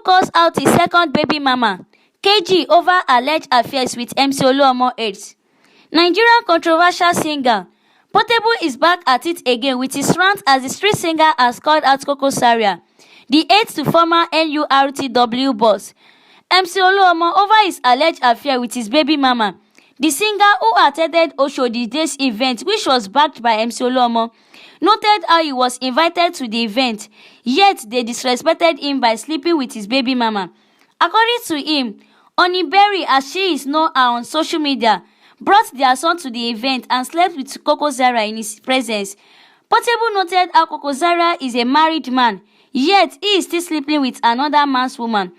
calls out his second baby mama, KG, over alleged affairs with MC Oluomo aides. Nigerian controversial singer Portable is back at it again with his rant as the street singer has called out Koko Zaria, the aide to former NURTW boss, MC Oluomo, over his alleged affair with his baby mama. The singer, who attended Oshodi Day's event, which was backed by MC Oluomo, noted how he was invited to the event, yet they disrespected him by sleeping with his baby mama. According to him, Oniberry, as she is known on social media, brought their son to the event and slept with Koko Zaria in his presence. Portable noted how Koko Zaria is a married man, yet he is still sleeping with another man's woman,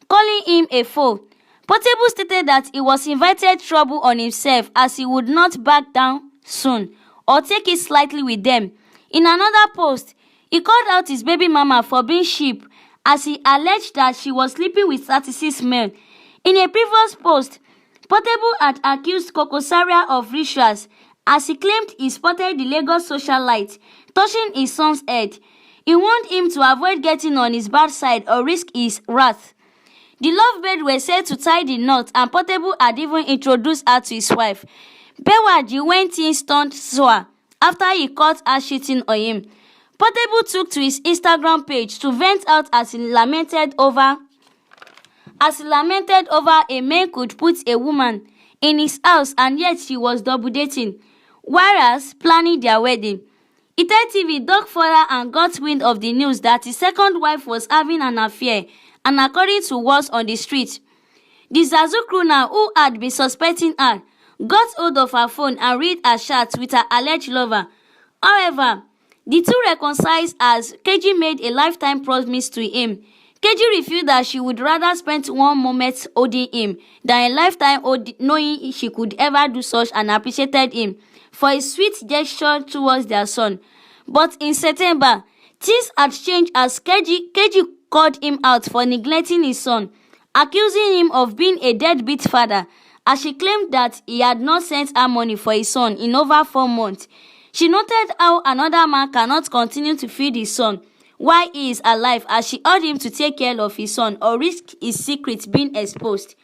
calling him a fool. Portable stated that he was invited trouble on himself as he would not back down soon or take it slightly with them. In another post, he called out his baby mama for being sheep as he alleged that she was sleeping with 36 men. In a previous post, Portable had accused Koko Zaria of rituals as he claimed he spotted the Lagos socialite touching his son's head. He warned him to avoid getting on his bad side or risk his wrath. The lovebirds were said to tie the knot, and Portable had even introduced her to his wife. Bewaji, when things turned sour after he caught her cheating on him, Portable took to his Instagram page to vent out as he lamented over a man could put a woman in his house and yet she was double dating, whereas planning their wedding. Ite TV dug further and got wind of the news that his second wife was having an affair, and according to words on the street, the Zazu crooner, who had been suspecting her, got hold of her phone and read her chats with her alleged lover. However, the two reconciled as KG made a lifetime promise to him. KG refused that she would rather spend one moment owing him than a lifetime knowing she could ever do such, and appreciated him for his sweet gesture towards their son. But in September, things had changed as KG called him out for neglecting his son, accusing him of being a deadbeat father, as she claimed that he had not sent her money for his son in over 4 months. She noted how another man cannot continue to feed his son while he is alive, as she urged him to take care of his son or risk his secrets being exposed.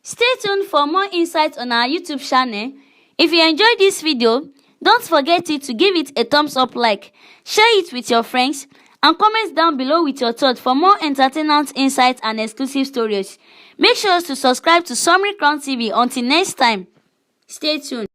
Stay tuned for more insights on our YouTube channel. If you enjoyed this video, don't forget to give it a thumbs up, like, share it with your friends, and comment down below with your thoughts for more entertainment insights and exclusive stories. Make sure to subscribe to Summary Crown TV. Until next time, stay tuned.